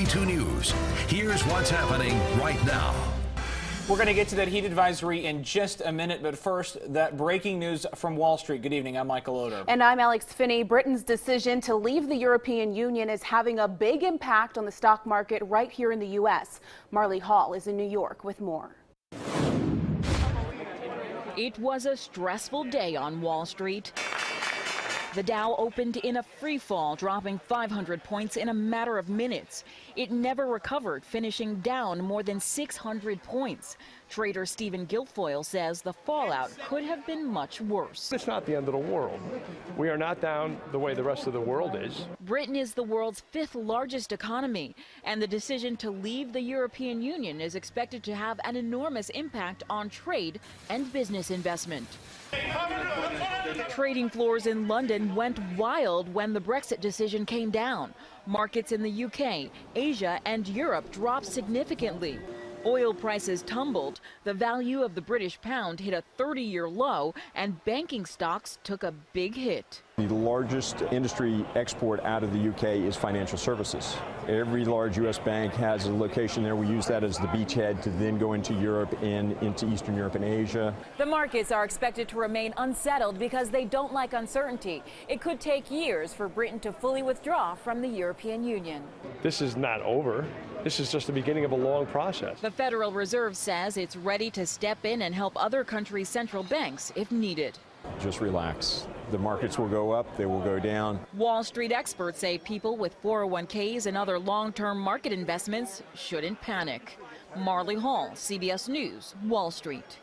42 News. Here's what's happening right now. We're going to get to that heat advisory in just a minute, but first, that breaking news from Wall Street. Good evening, I'm Michael Oder. And I'm Alex Finney. Britain's decision to leave the European Union is having a big impact on the stock market right here in the U.S. Marley Hall is in New York with more. It was a stressful day on Wall Street. The Dow opened in a free fall, dropping 500 points in a matter of minutes. It never recovered, finishing down more than 600 points. Trader Stephen Guilfoyle says the fallout could have been much worse. It's not the end of the world. We are not down the way the rest of the world is. Britain is the world's 5th largest economy, and the decision to leave the European Union is expected to have an enormous impact on trade and business investment. Trading floors in London went wild when the Brexit decision came down. Markets in the UK, Asia, and Europe dropped significantly. Oil prices tumbled, the value of the British pound hit a 30-year low, and banking stocks took a big hit. The largest industry export out of the UK is financial services. Every large U.S. bank has a location there. We use that as the beachhead to then go into Europe and into Eastern Europe and Asia. The markets are expected to remain unsettled because they don't like uncertainty. It could take years for Britain to fully withdraw from the European Union. This is not over. This is just the beginning of a long process. The Federal Reserve says it's ready to step in and help other countries' central banks if needed. Just relax. The markets will go up, they will go down. Wall Street experts say people with 401ks and other long-term market investments shouldn't panic. Marley Hall, CBS News, Wall Street.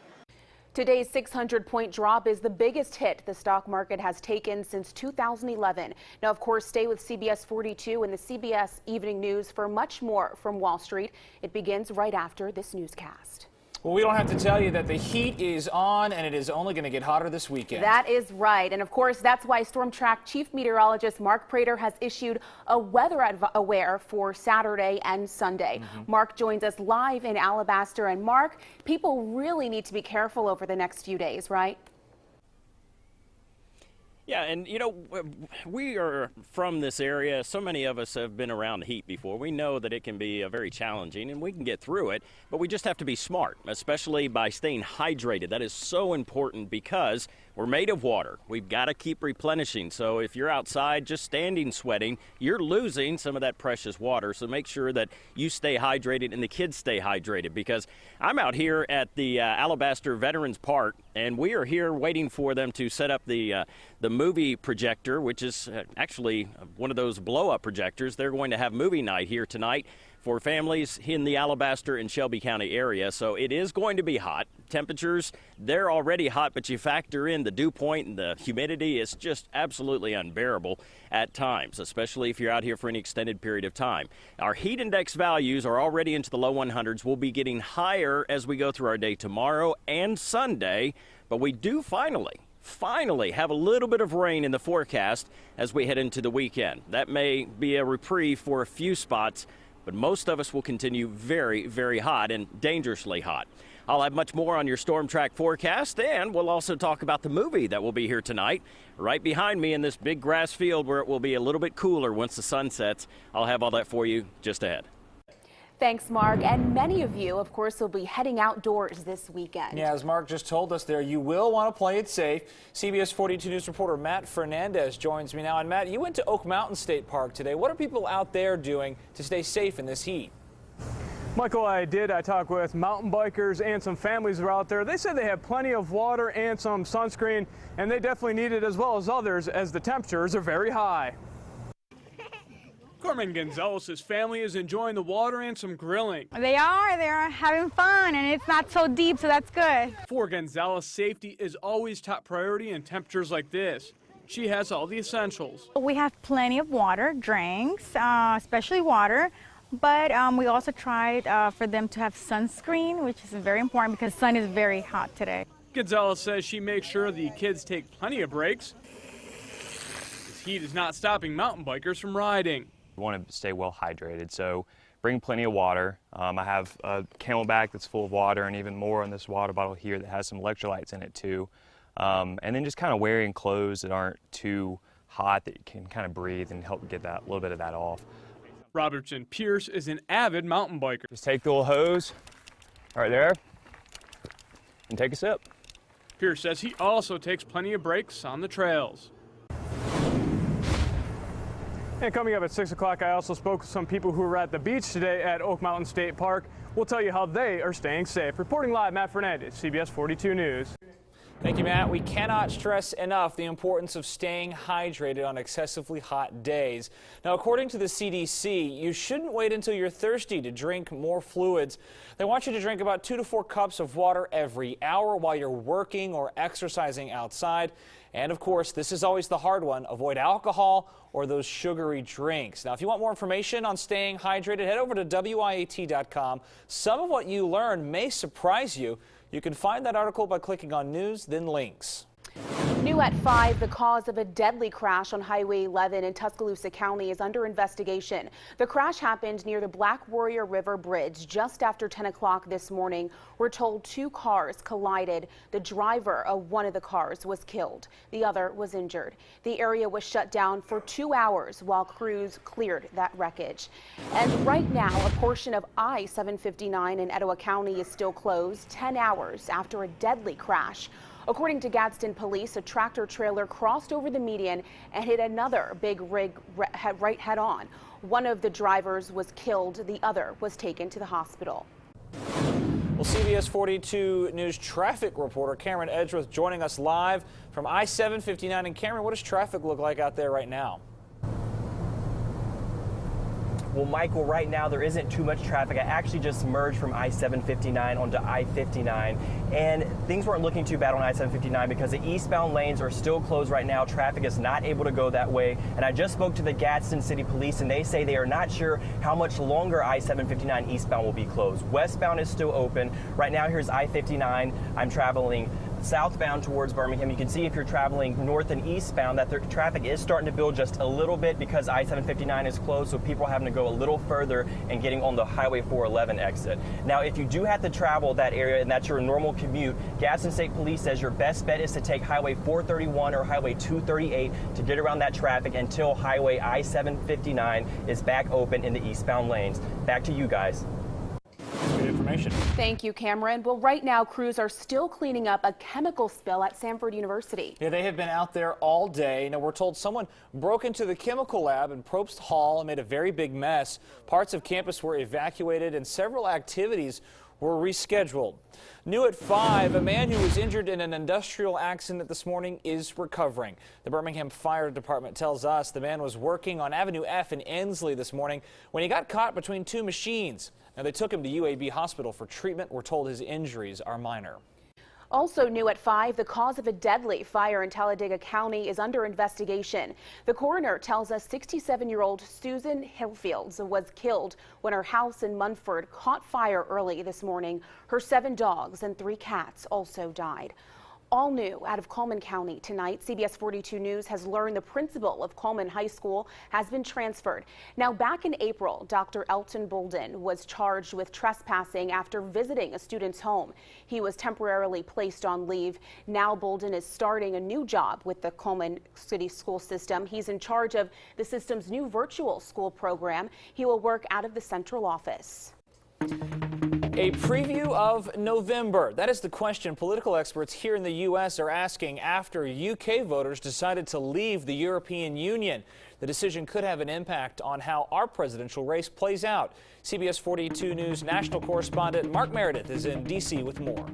Today's 600-point drop is the biggest hit the stock market has taken since 2011. Now, of course, stay with CBS 42 and the CBS Evening News for much more from Wall Street. It begins right after this newscast. Well, we don't have to tell you that the heat is on, and it is only going to get hotter this weekend. That is right. And of course, that's why Storm Track Chief Meteorologist Mark Prater has issued a weather aware for Saturday and Sunday. Mark joins us live in Alabaster. And Mark, people really need to be careful over the next few days, right? Yeah, and you know, we are from this area. So many of us have been around the heat before. We know that it can be very challenging, and we can get through it, but we just have to be smart, especially by staying hydrated. That is so important because we're made of water. We've got to keep replenishing. So if you're outside just standing sweating, you're losing some of that precious water. So make sure that you stay hydrated and the kids stay hydrated, because I'm out here at the Alabaster Veterans Park, and we are here waiting for them to set up the movie projector, which is actually one of those blow-up projectors. They're going to have movie night here tonight for families in the Alabaster and Shelby County area. So it is going to be hot. Temperatures, they're already hot, but you factor in the dew point and the humidity, it's just absolutely unbearable at times, especially if you're out here for an extended period of time. Our heat index values are already into the low 100s. We'll be getting higher as we go through our day tomorrow and Sunday, but we do finally have a little bit of rain in the forecast as we head into the weekend. That may be a reprieve for a few spots, but most of us will continue very, very hot and dangerously hot. I'll have much more on your Storm Track forecast, and we'll also talk about the movie that will be here tonight. Right behind me in this big grass field where it will be a little bit cooler once the sun sets. I'll have all that for you just ahead. Thanks, Mark. And many of you, of course, will be heading outdoors this weekend. Yeah, as Mark just told us there, you will want to play it safe. CBS 42 News reporter Matt Fernandez joins me now. And Matt, you went to Oak Mountain State Park today. What are people out there doing to stay safe in this heat? Michael, I talked with mountain bikers and some families who are out there. They said they have plenty of water and some sunscreen, and they definitely need it as well as others as the temperatures are very high. Carmen Gonzalez's family is enjoying the water and some grilling. They're having fun, and it's not so deep, so that's good. For Gonzalez, safety is always top priority in temperatures like this. She has all the essentials. We have plenty of water, drinks, especially water, but we also tried for them to have sunscreen, which is very important because the sun is very hot today. Gonzalez says she makes sure the kids take plenty of breaks. This heat is not stopping mountain bikers from riding. We want to stay well hydrated, so bring plenty of water. I have a Camelback that's full of water, and even more in this water bottle here that has some electrolytes in it too. And then just kind of wearing clothes that aren't too hot, that you can kind of breathe and help get that little bit of that off. Robertson Pierce is an avid mountain biker. Just take the little hose right there and take a sip. Pierce says he also takes plenty of breaks on the trails. And coming up at 6 o'clock, I also spoke with some people who were at the beach today at Oak Mountain State Park. We'll tell you how they are staying safe. Reporting live, Matt Fernandez, CBS 42 News. Thank you, Matt. We cannot stress enough the importance of staying hydrated on excessively hot days. Now, according to the CDC, you shouldn't wait until you're thirsty to drink more fluids. They want you to drink about 2 to 4 cups of water every hour while you're working or exercising outside. And of course, this is always the hard one. Avoid alcohol or those sugary drinks. Now, if you want more information on staying hydrated, head over to WIAT.com. Some of what you learn may surprise you. You can find that article by clicking on News, then Links. New at 5, the cause of a deadly crash on Highway 11 in Tuscaloosa County is under investigation. The crash happened near the Black Warrior River Bridge just after 10 o'clock this morning. We're told 2 cars collided. The driver of one of the cars was killed. The other was injured. The area was shut down for 2 hours while crews cleared that wreckage. And right now, a portion of I-759 in Etowah County is still closed 10 hours after a deadly crash. According to Gadsden police, a tractor trailer crossed over the median and hit another big rig right head on. One of the drivers was killed. The other was taken to the hospital. Well, CBS 42 News traffic reporter Cameron Edgeworth joining us live from I-759. And Cameron, what does traffic look like out there right now? Well, Michael, right now there isn't too much traffic. I actually just merged from I-759 onto I-59, and things weren't looking too bad on I-759 because the eastbound lanes are still closed right now. Traffic is not able to go that way, and I just spoke to the Gadsden City Police, and they say they are not sure how much longer I-759 eastbound will be closed. Westbound is still open. Right now, here's I-59. I'm traveling southbound towards Birmingham. You can see if you're traveling north and eastbound that the traffic is starting to build just a little bit because I-759 is closed, so people are having to go a little further and getting on the Highway 411 exit. Now, if you do have to travel that area and that's your normal commute, Gadsden State Police says your best bet is to take Highway 431 or Highway 238 to get around that traffic until Highway I-759 is back open in the eastbound lanes. Back to you guys. Good information. Thank you, Cameron. Well, right now, crews are still cleaning up a chemical spill at Samford University. Yeah, they have been out there all day. Now, we're told someone broke into the chemical lab in Probst Hall and made a very big mess. Parts of campus were evacuated and several activities were rescheduled. New at 5, a man who was injured in an industrial accident this morning is recovering. The Birmingham Fire Department tells us the man was working on Avenue F in Ensley this morning when he got caught between 2 machines. Now, they took him to UAB Hospital for treatment. We're told his injuries are minor. Also new at 5, the cause of a deadly fire in Talladega County is under investigation. The coroner tells us 67-year-old Susan Hillfields was killed when her house in Munford caught fire early this morning. Her 7 dogs and 3 cats also died. All new out of Coleman County tonight, CBS 42 News has learned the principal of Coleman High School has been transferred. Now, back in April, Dr. Elton Bolden was charged with trespassing after visiting a student's home. He was temporarily placed on leave. Now Bolden is starting a new job with the Coleman City School System. He's in charge of the system's new virtual school program. He will work out of the central office. A preview of November. That is the question political experts here in the U.S. are asking after UK voters decided to leave the European Union. The decision could have an impact on how our presidential race plays out. CBS 42 News national correspondent Mark Meredith is in D.C. with more.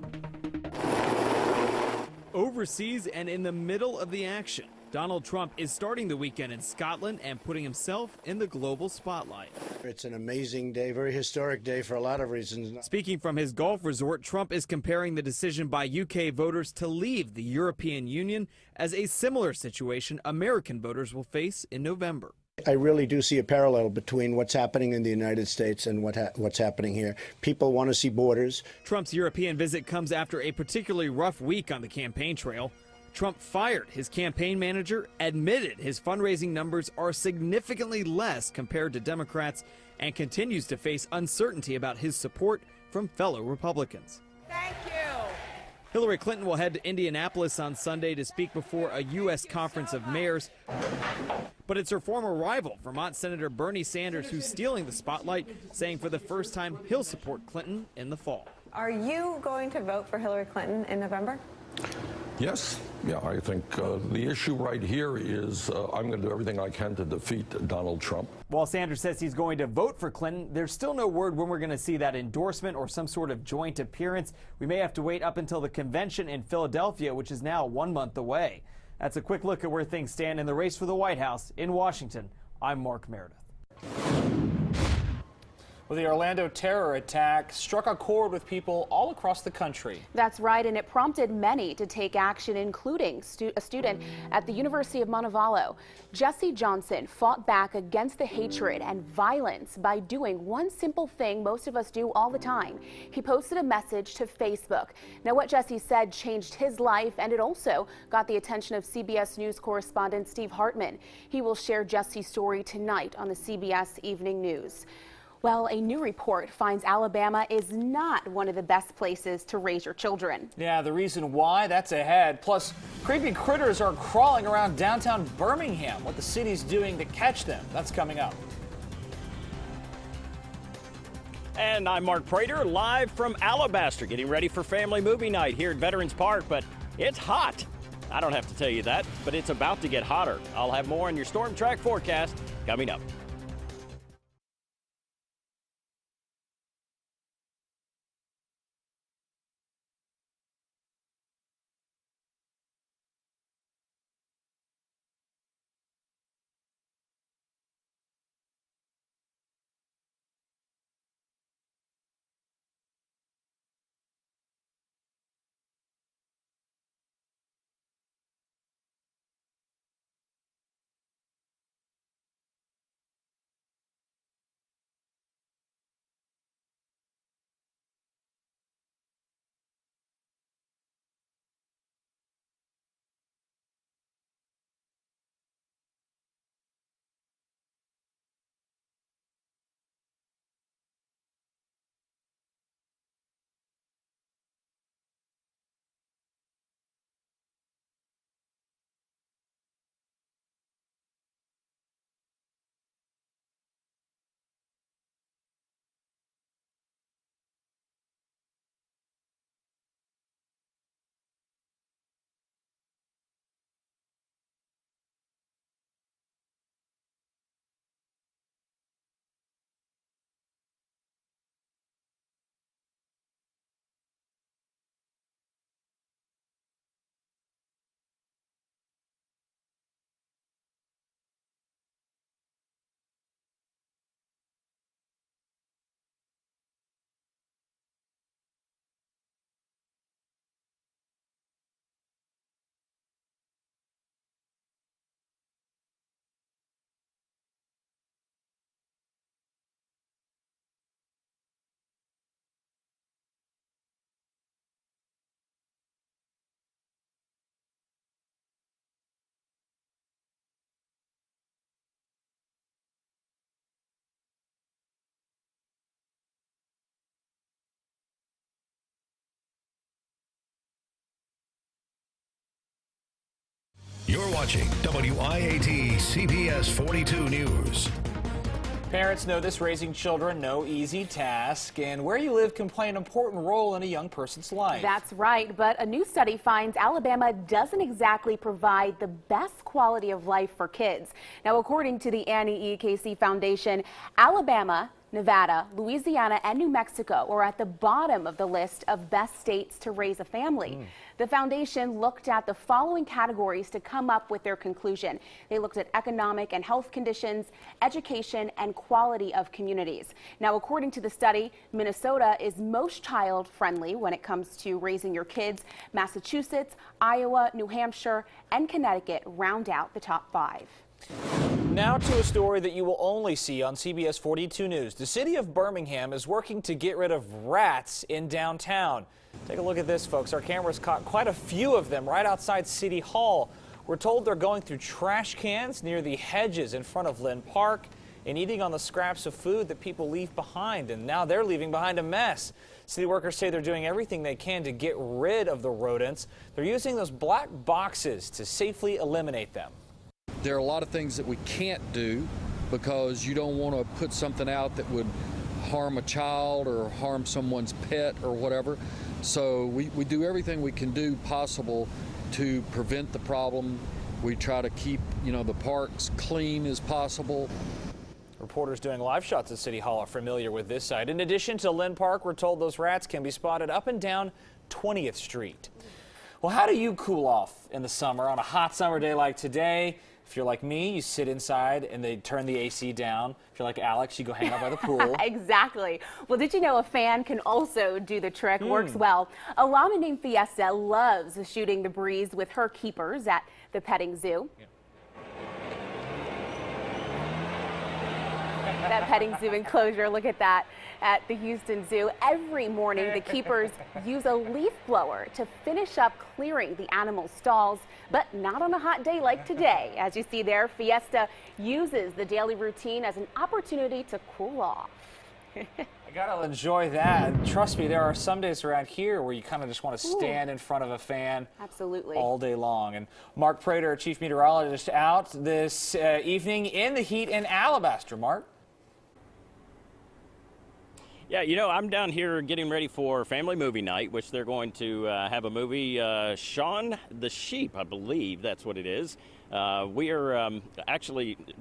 Overseas and in the middle of the action, Donald Trump is starting the weekend in Scotland and putting himself in the global spotlight. It's an amazing day, very historic day for a lot of reasons. Speaking from his golf resort, Trump is comparing the decision by UK voters to leave the European Union as a similar situation American voters will face in November. I really do see a parallel between what's happening in the United States and what's happening here. People want to see borders. Trump's European visit comes after a particularly rough week on the campaign trail. Trump fired his campaign manager, admitted his fundraising numbers are significantly less compared to Democrats, and continues to face uncertainty about his support from fellow Republicans. Thank you. Hillary Clinton will head to Indianapolis on Sunday to speak before a U.S. Conference of Mayors. But it's her former rival, Vermont Senator Bernie Sanders, who's stealing the spotlight, saying for the first time he'll support Clinton in the fall. Are you going to vote for Hillary Clinton in November? Yes. Yeah, I think the issue right here is I'm going to do everything I can to defeat Donald Trump. While Sanders says he's going to vote for Clinton, there's still no word when we're going to see that endorsement or some sort of joint appearance. We may have to wait up until the convention in Philadelphia, which is now 1 month away. That's a quick look at where things stand in the race for the White House. In Washington, I'm Mark Meredith. Well, the Orlando terror attack struck a chord with people all across the country. That's right, and it prompted many to take action, including a student at the University of Montevallo. Jesse Johnson fought back against the hatred and violence by doing one simple thing most of us do all the time. He posted a message to Facebook. Now, what Jesse said changed his life, and it also got the attention of CBS News correspondent Steve Hartman. He will share Jesse's story tonight on the CBS Evening News. Well, a new report finds Alabama is not one of the best places to raise your children. Yeah, the reason why, that's ahead. Plus, creepy critters are crawling around downtown Birmingham. What the city's doing to catch them, that's coming up. And I'm Mark Prater, live from Alabaster, getting ready for family movie night here at Veterans Park, but it's hot. I don't have to tell you that, but it's about to get hotter. I'll have more on your storm track forecast coming up. You're watching WIAT CBS 42 News. Parents know this, raising children no easy task, and where you live can play an important role in a young person's life. That's right, but a new study finds Alabama doesn't exactly provide the best quality of life for kids. Now, according to the Annie E. Casey Foundation, Alabama, Nevada, Louisiana, and New Mexico are at the bottom of the list of best states to raise a family. The foundation looked at the following categories to come up with their conclusion. They looked at economic and health conditions, education, and quality of communities. Now, according to the study, Minnesota is most child-friendly when it comes to raising your kids. Massachusetts, Iowa, New Hampshire, and Connecticut round out the top 5. Now to a story that you will only see on CBS 42 News. The city of Birmingham is working to get rid of rats in downtown. Take a look at this, folks. Our cameras caught quite a few of them right outside City Hall. We're told they're going through trash cans near the hedges in front of Lynn Park. and eating on the scraps of food that people leave behind, and now they're leaving behind a mess. City workers say they're doing everything they can to get rid of the rodents. They're using those black boxes to safely eliminate them. There are a lot of things that we can't do because you don't want to put something out that would harm a child or harm someone's pet or whatever. So we do everything we can do possible to prevent the problem. We try to keep, the parks clean as possible. Reporters doing live shots at City Hall are familiar with this site. In addition to Lynn Park, we're told those rats can be spotted up and down 20th Street. Well, how do you cool off in the summer on a hot summer day like today? If you're like me, you sit inside and they turn the AC down. If you're like Alex, you go hang out by the pool. Exactly. Well, did you know a fan can also do the trick? Works well. A llama named Fiesta loves shooting the breeze with her keepers at the petting zoo. Yeah. That petting zoo enclosure, look at that, at the Houston Zoo. Every morning, the keepers use a leaf blower to finish up clearing the animal stalls, but not on a hot day like today. As you see there, Fiesta uses the daily routine as an opportunity to cool off. I gotta enjoy that. Trust me, there are some days around here where you kind of just want to stand in front of a fan all day long. And Mark Prater, chief meteorologist, out this evening in the heat in Alabaster. Mark? Yeah, I'm down here getting ready for family movie night, which they're going to have a movie, Shaun the Sheep, I believe that's what it is. We are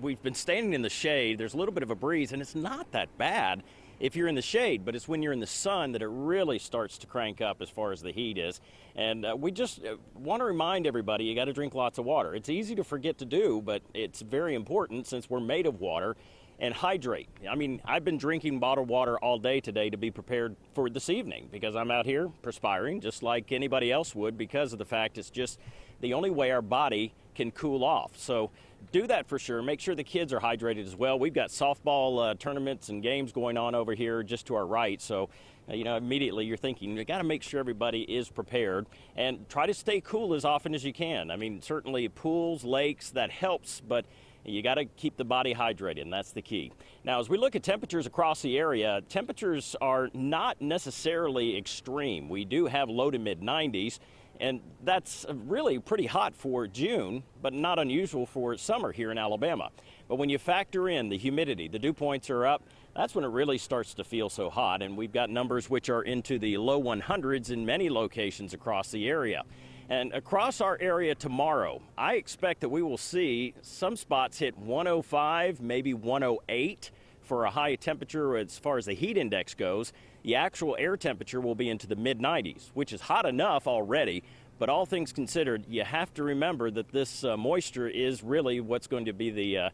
we've been standing in the shade. There's a little bit of a breeze, and it's not that bad if you're in the shade, but it's when you're in the sun that it really starts to crank up as far as the heat is. And we just want to remind everybody, you got to drink lots of water. It's easy to forget to do, but it's very important since we're made of water. And hydrate. I mean, I've been drinking bottled water all day today to be prepared for this evening because I'm out here perspiring just like anybody else would because of the fact it's just the only way our body can cool off. So do that for sure. Make sure the kids are hydrated as well. We've got softball tournaments and games going on over here just to our right. So, immediately you're thinking, you got to make sure everybody is prepared and try to stay cool as often as you can. I mean, certainly pools, lakes, that helps, but you got to keep the body hydrated, and that's the key. Now, as we look at temperatures across the area, temperatures are not necessarily extreme. We do have low to mid-90s, and that's really pretty hot for June, but not unusual for summer here in Alabama. But when you factor in the humidity, the dew points are up, that's when it really starts to feel so hot, and we've got numbers which are into the low 100s in many locations across the area. And across our area tomorrow, I expect that we will see some spots hit 105, maybe 108 for a high temperature as far as the heat index goes. The actual air temperature will be into the mid-90s, which is hot enough already. But all things considered, you have to remember that this moisture is really what's going to be the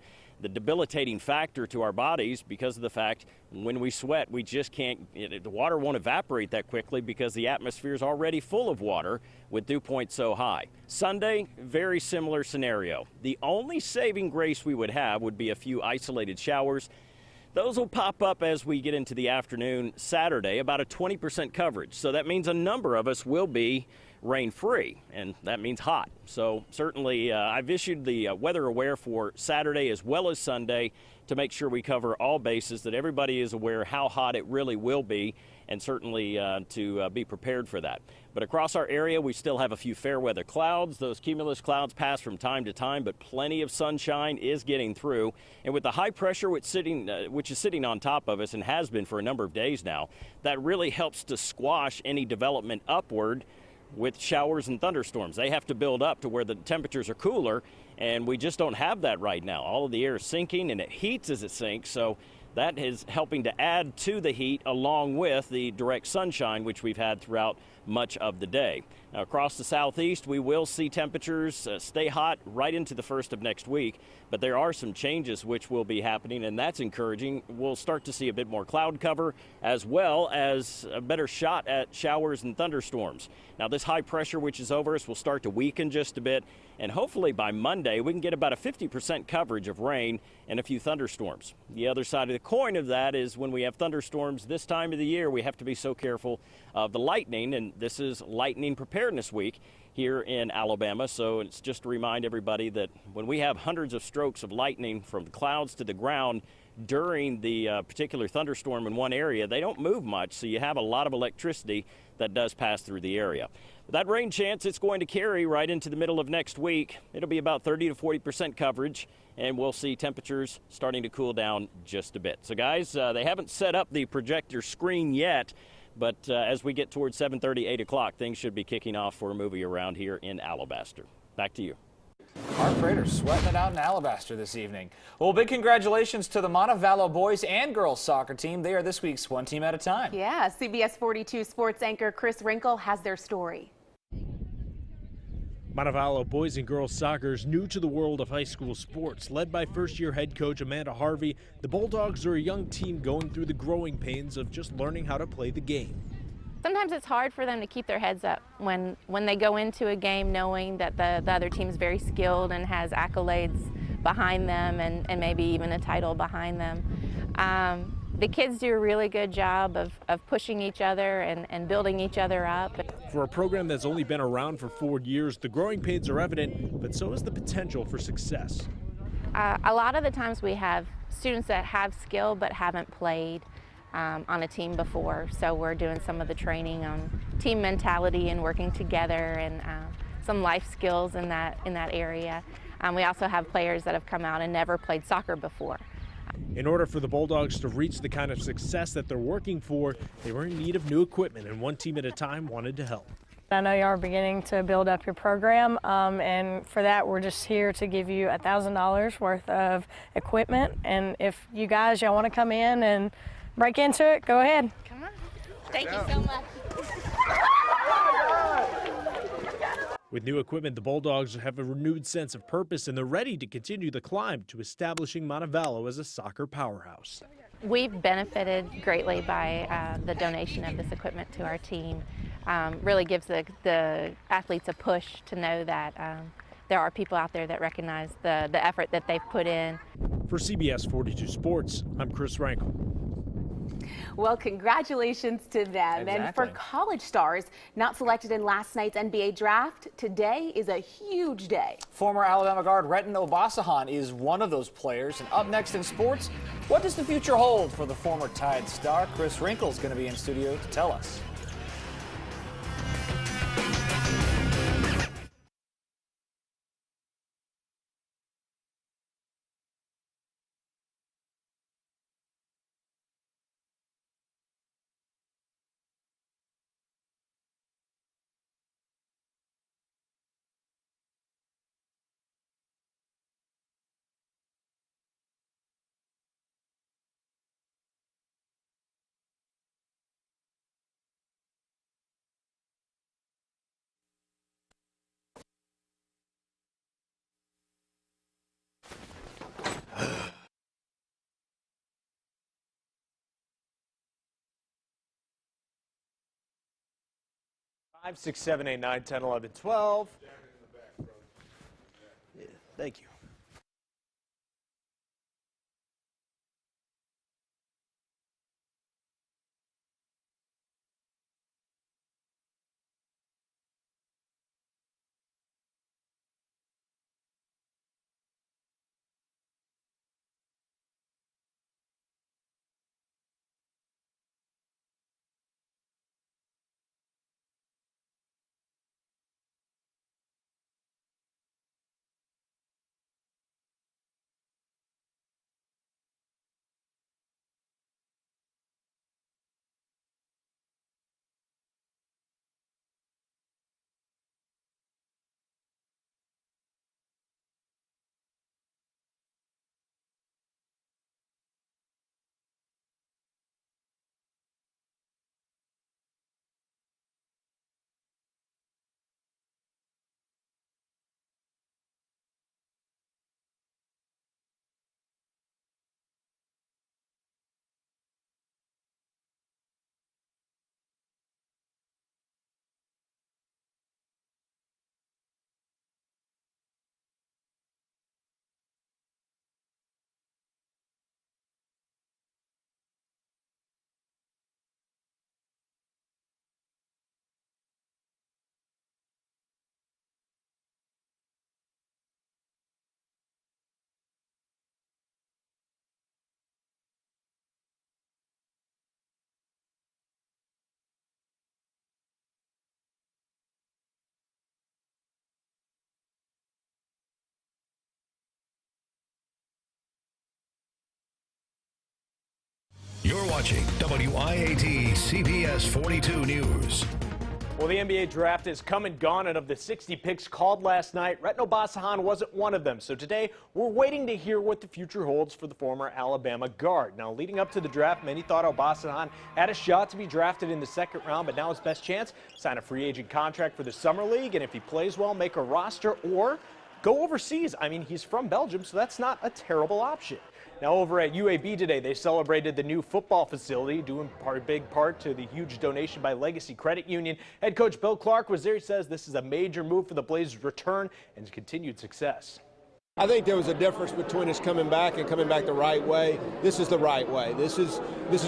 debilitating factor to our bodies because of the fact when we sweat, we just can't, the water won't evaporate that quickly because the atmosphere is already full of water with dew points so high. Sunday, very similar scenario. The only saving grace we would have would be a few isolated showers. Those will pop up as we get into the afternoon. Saturday, about a 20% coverage. So that means a number of us will be rain-free, and that means hot. So certainly I've issued the weather aware for Saturday as well as Sunday to make sure we cover all bases, that everybody is aware how hot it really will be, and certainly to be prepared for that. But across our area, we still have a few fair weather clouds. Those cumulus clouds pass from time to time, but plenty of sunshine is getting through. And with the high pressure which is sitting on top of us and has been for a number of days now, that really helps to squash any development upward with showers and thunderstorms. They have to build up to where the temperatures are cooler, and we just don't have that right now. All of the air is sinking, and it heats as it sinks, so that is helping to add to the heat along with the direct sunshine which we've had throughout much of the day. Now, across the southeast, we will see temperatures stay hot right into the first of next week, but there are some changes which will be happening, and that's encouraging. We'll start to see a bit more cloud cover as well as a better shot at showers and thunderstorms. Now, this high pressure which is over us will start to weaken just a bit, and hopefully by Monday we can get about a 50% coverage of rain and a few thunderstorms. The other side of the coin of that is when we have thunderstorms this time of the year, we have to be so careful of the lightning, and this is Lightning Preparedness Week here in Alabama, so it's just to remind everybody that when we have hundreds of strokes of lightning from the clouds to the ground, during the particular thunderstorm in one area, they don't move much, so you have a lot of electricity that does pass through the area. That rain chance, it's going to carry right into the middle of next week. It'll be about 30 to 40% coverage, and we'll see temperatures starting to cool down just a bit. So guys, they haven't set up the projector screen yet, but as we get towards 7:30, 8 o'clock, things should be kicking off for a movie around here in Alabaster. Back to you. Mark Prater sweating it out in Alabaster this evening. Well, big congratulations to the Montevallo boys and girls soccer team. They are this week's One Team at a Time. Yeah, CBS 42 sports anchor Chris Wrinkle has their story. Montevallo boys and girls soccer is new to the world of high school sports. Led by first-year head coach Amanda Harvey, the Bulldogs are a young team going through the growing pains of just learning how to play the game. Sometimes it's hard for them to keep their heads up when they go into a game knowing that the other team's very skilled and has accolades behind them and maybe even a title behind them. The kids do a really good job of pushing each other and building each other up. For a program that's only been around for 4 years, the growing pains are evident, but so is the potential for success. A lot of the times we have students that have skill but haven't played on a team before, so we're doing some of the training on team mentality and working together and some life skills in that area. We also have players that have come out and never played soccer before. In order for the Bulldogs to reach the kind of success that they're working for, they were in need of new equipment, and One Team at a Time wanted to help. I know you are beginning to build up your program, and for that we're just here to give you $1,000 worth of equipment, and if you guys y'all want to come in and break into it, go ahead. Come on. Thank you so much. With new equipment, the Bulldogs have a renewed sense of purpose, and they're ready to continue the climb to establishing Montevallo as a soccer powerhouse. We've benefited greatly by the donation of this equipment to our team. Really gives the athletes a push to know that there are people out there that recognize the effort that they've put in. For CBS 42 Sports, I'm Chris Rankle. Well, congratulations to them. Exactly. And for college stars not selected in last night's NBA draft, today is a huge day. Former Alabama guard Renton Obasahan is one of those players. And up next in sports, what does the future hold for the former Tide star? Chris Wrinkle is going to be in studio to tell us. Five, 6, 7, 8, 9, 10, 11, 12. Yeah, thank you. watching WIAT CBS 42 News. Well, the NBA draft is come and gone, and of the 60 picks called last night, Retno Basahan wasn't one of them. So today, we're waiting to hear what the future holds for the former Alabama guard. Now, leading up to the draft, many thought Basahan had a shot to be drafted in the second round, but now his best chance, sign a free agent contract for the Summer League, and if he plays well, make a roster or go overseas. I mean, he's from Belgium, so that's not a terrible option. Now, over at UAB today, they celebrated the new football facility, due in big part to the huge donation by Legacy Credit Union. Head coach Bill Clark was there. He says this is a major move for the Blazers' return and continued success. I think there was a difference between us coming back and coming back the right way. This is the right way. This is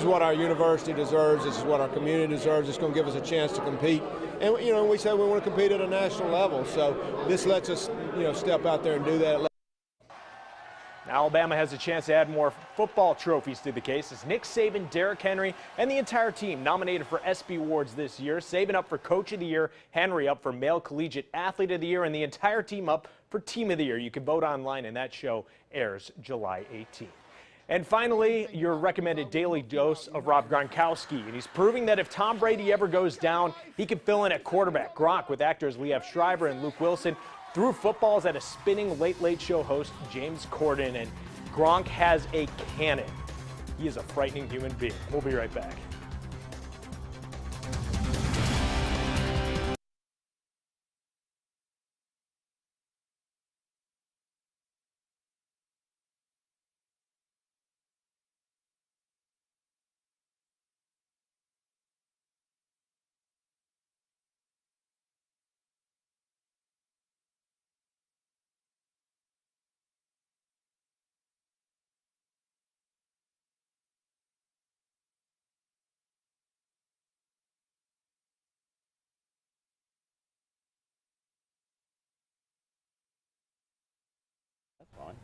what our university deserves. This is what our community deserves. It's going to give us a chance to compete. And, you know, we said we want to compete at a national level. So this lets us, you know, step out there and do that. Alabama has a chance to add more football trophies to the case as Nick Saban, Derrick Henry, and the entire team nominated for ESPY awards this year. Saban up for Coach of the Year, Henry up for Male Collegiate Athlete of the Year, and the entire team up for Team of the Year. You can vote online, and that show airs July 18th. And finally, your recommended daily dose of Rob Gronkowski. And he's proving that if Tom Brady ever goes down, he can fill in at quarterback. Gronk with actors Liev Schreiber and Luke Wilson threw footballs at a spinning Late Show host James Corden, and Gronk has a cannon. He is a frightening human being. We'll be right back. That's fine.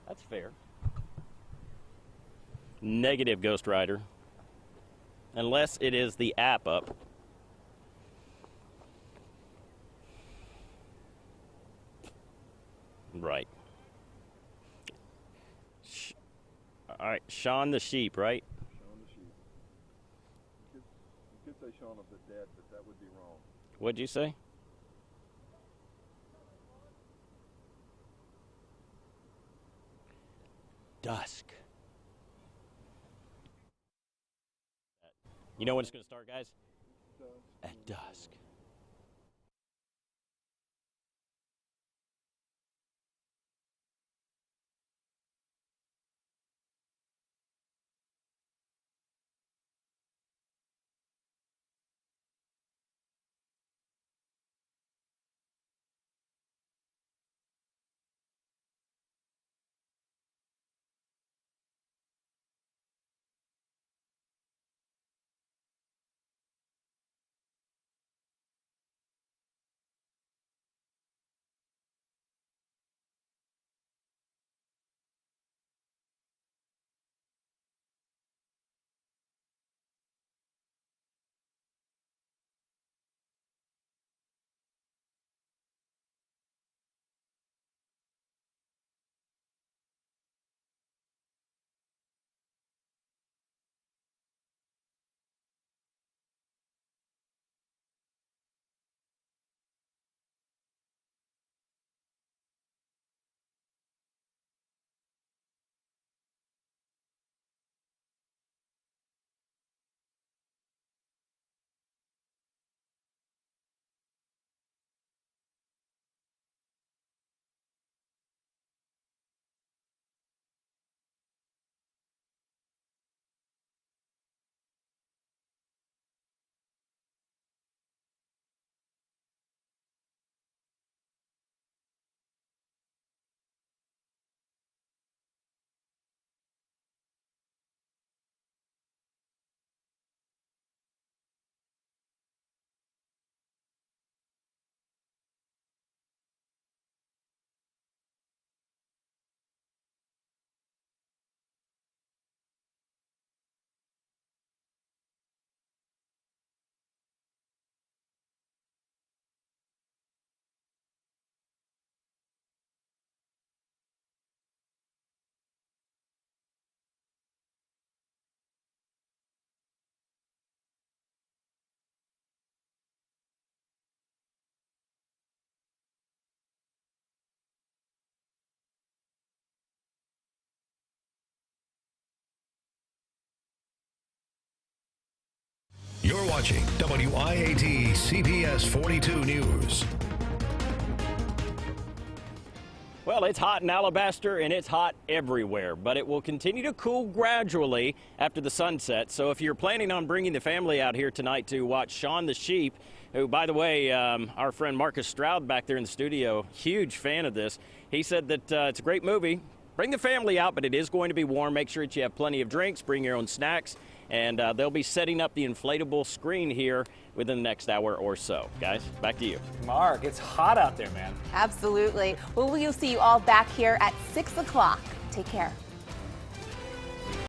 That's fair. Negative, Ghost Rider. Unless it is the app up. Right. All right, Sean the sheep, right? Sean the sheep. You could say Shaun of the Dead, but that would be wrong. What'd you say? Dusk. You know when it's going to start, guys? At dusk. You're watching WIAT CBS 42 News. Well, it's hot in Alabaster and it's hot everywhere, but it will continue to cool gradually after the sunset. So if you're planning on bringing the family out here tonight to watch Shaun the Sheep, who, by the way, our friend Marcus Stroud back there in the studio, huge fan of this. He said that it's a great movie. Bring the family out, but it is going to be warm. Make sure that you have plenty of drinks, bring your own snacks, and they'll be setting up the inflatable screen here within the next hour or so. Guys, back to you. Mark, it's hot out there, man. Absolutely. Well, we'll see you all back here at 6 o'clock. Take care.